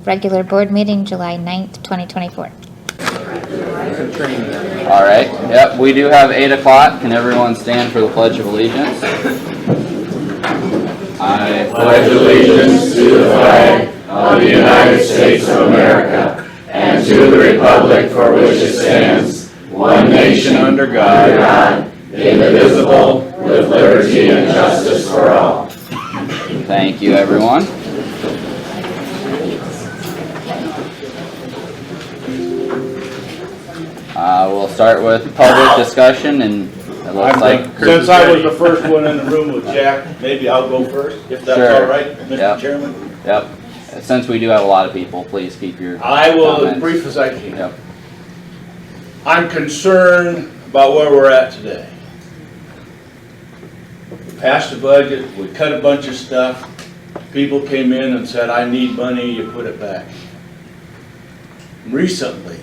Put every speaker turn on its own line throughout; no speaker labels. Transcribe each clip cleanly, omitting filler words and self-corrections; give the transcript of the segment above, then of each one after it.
regular board meeting, July 9th, 2024.
All right. Yep, we do have 8 o'clock. Can everyone stand for the Pledge of Allegiance? I
pledge allegiance to the flag of the United States of America and to the republic for which it stands, one nation under God, indivisible, with liberty and justice for all.
Thank you, everyone. We'll start with public discussion, and it looks like
since I was the first one in the room with Jack, maybe I'll go first, if that's
Sure.
all right, Mr.
Yep.
Chairman.
Yep. Since we do have a lot of people, please keep your
I will,
comments.
as brief as I can.
Yep.
I'm concerned about where we're at today. We passed the budget, we cut a bunch of stuff. People came in and said, I need money, you put it back. Recently,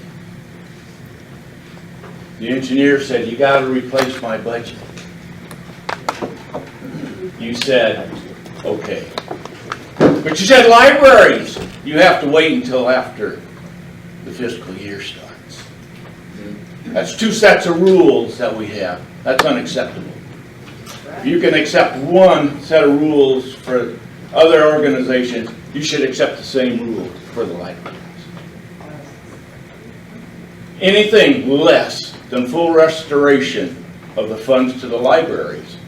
the engineer said, you gotta replace my budget. You said, okay. But you said libraries, you have to wait until after the fiscal year starts. That's 2 sets of rules that we have. That's unacceptable. If you can accept one set of rules for other organizations, you should accept the same rules for the libraries. Anything less than full restoration of the funds to the libraries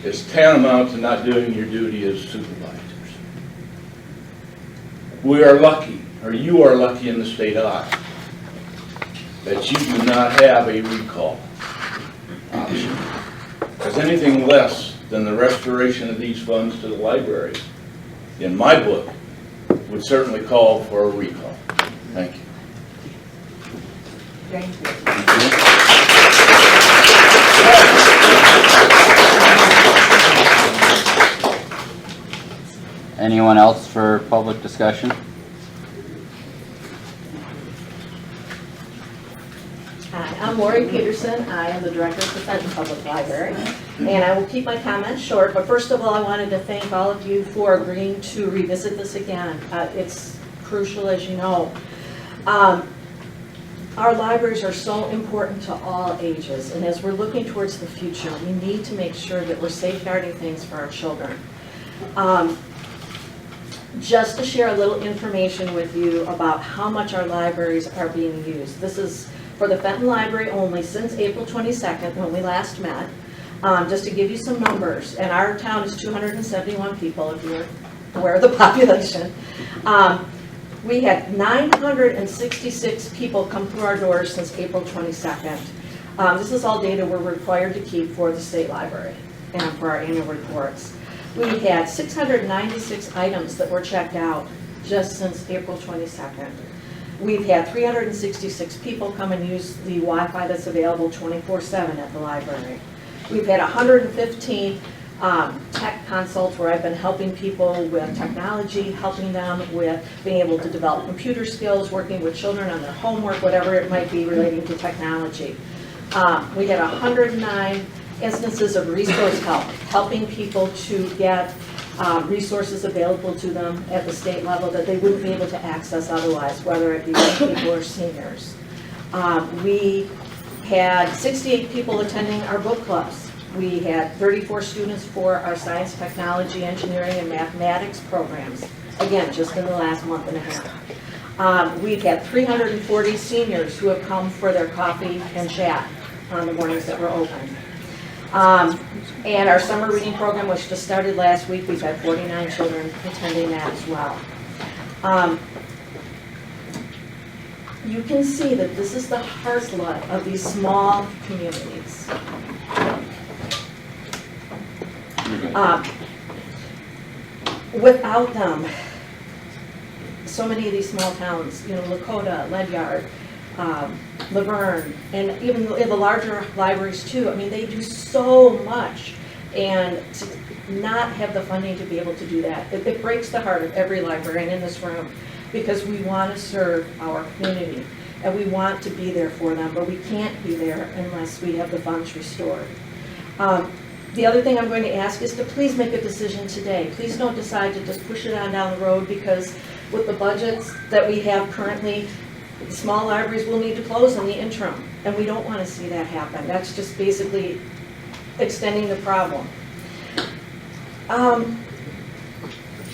is tantamount to not doing your duty as supervisors. We are lucky, or you are lucky in the state of Iowa, that you do not have a recall option. Because anything less than the restoration of these funds to the libraries, in my book, would certainly call for a recall. Thank you.
Thank you.
Anyone else for public discussion?
Hi, I'm Lori Peterson. I am the director of the Fenton Public Library, and I will keep my comments short. But first of all, I wanted to thank all of you for agreeing to revisit this again. It's crucial, as you know. Our libraries are so important to all ages, and as we're looking towards the future, we need to make sure that we're safeguarding things for our children. Just to share a little information with you about how much our libraries are being used. This is for the Fenton Library only since April 22nd when we last met. Just to give you some numbers, and our town is 271 people if you're aware of the population. We had 966 people come through our doors since April 22nd. This is all data we're required to keep for the state library and for our annual reports. We had 696 items that were checked out just since April 22nd. We've had 366 people come and use the Wi-Fi that's available 24/7 at the library. We've had 115 tech consults where I've been helping people with technology, helping them with being able to develop computer skills, working with children on their homework, whatever it might be relating to technology. We had 109 instances of resource help, helping people to get resources available to them at the state level that they wouldn't be able to access otherwise, whether it be young people or seniors. We had 68 people attending our book clubs. We had 34 students for our science, technology, engineering, and mathematics programs, again, just in the last month and a half. We've had 340 seniors who have come for their coffee and chat on the mornings that we're open. And our summer reading program, which just started last week, we've had 49 children attending that as well. You can see that this is the heartblood of these small communities. Without them, so many of these small towns, you know, Lakota, Ledyard, Laverne, and even the larger libraries too, I mean, they do so much, and to not have the funding to be able to do that, it breaks the heart of every librarian in this room, because we want to serve our community, and we want to be there for them, but we can't be there unless we have the funds restored. The other thing I'm going to ask is to please make a decision today. Please don't decide to just push it on down the road, because with the budgets that we have currently, the small libraries will need to close in the interim, and we don't want to see that happen. That's just basically extending the problem.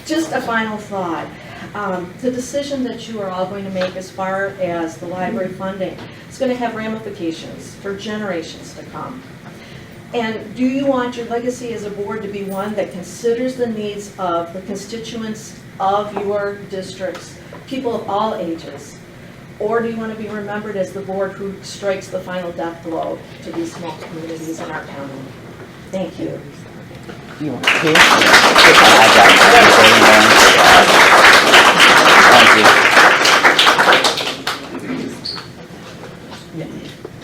Just a final thought. The decision that you are all going to make as far as the library funding is going to have ramifications for generations to come. And do you want your legacy as a board to be one that considers the needs of the constituents of your districts, people of all ages? Or do you want to be remembered as the board who strikes the final death blow to these small communities in our county? Thank you.
You want to?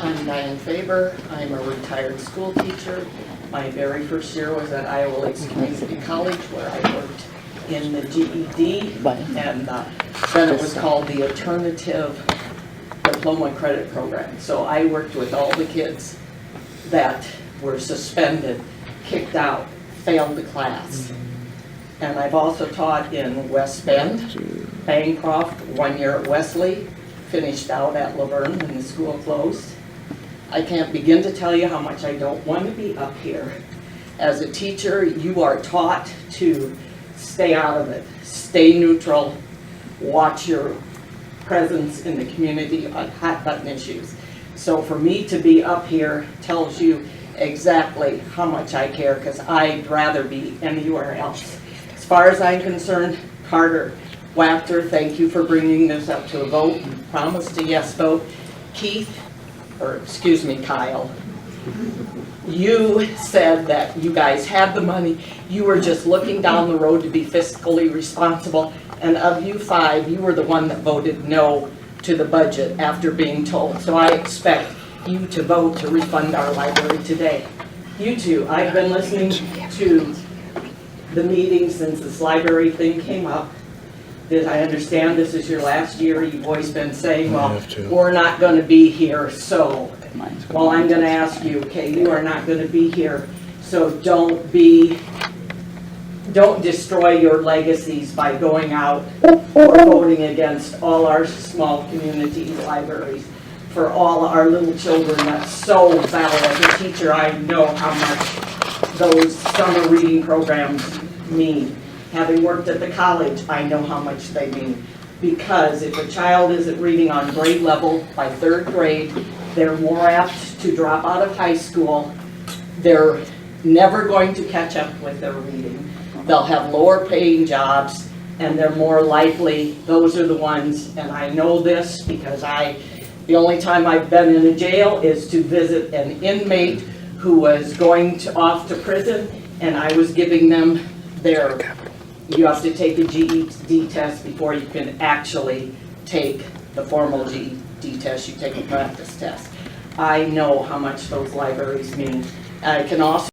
I
I'm Diane Faber. I'm a retired school teacher. My very first year was at Iowa Lakes Community College, where I worked in the GED, and then it was called the Alternative Diploma Credit Program. So I worked with all the kids that were suspended, kicked out, failed the class. And I've also taught in West Bend, Bancroft, 1 year at Wesley, finished out at Laverne when the school closed. I can't begin to tell you how much I don't want to be up here. As a teacher, you are taught to stay out of it, stay neutral, watch your presence in the community on hot button issues. So for me to be up here tells you exactly how much I care, because I'd rather be anywhere else. As far as I'm concerned, Carter Wachter, thank you for bringing this up to a vote. You promised a yes vote. Keith, or excuse me, Kyle, you said that you guys had the money. You were just looking down the road to be fiscally responsible. And of you five, you were the one that voted no to the budget after being told. So I expect you to vote to refund our library today. You two, I've been listening to the meeting since this library thing came up. I understand this is your last year. You've always been saying, well, we're not going to be here, so, well, I'm going to ask you, okay, you are not going to be here, so don't destroy your legacies by going out or voting against all our small community libraries for all our little children. That's so valid. As a teacher, I know how much those summer reading programs mean. Having worked at the college, I know how much they mean. Because if a child isn't reading on grade level by 3rd grade, they're more apt to drop out of high school. They're never going to catch up with their reading. They'll have lower paying jobs, and they're more likely, those are the ones, and I know this because the only time I've been in a jail is to visit an inmate who was going off to prison, and I was giving them you have to take a GED test before you can actually take the formal GED test. You take a practice test. I know how much those libraries mean. I can also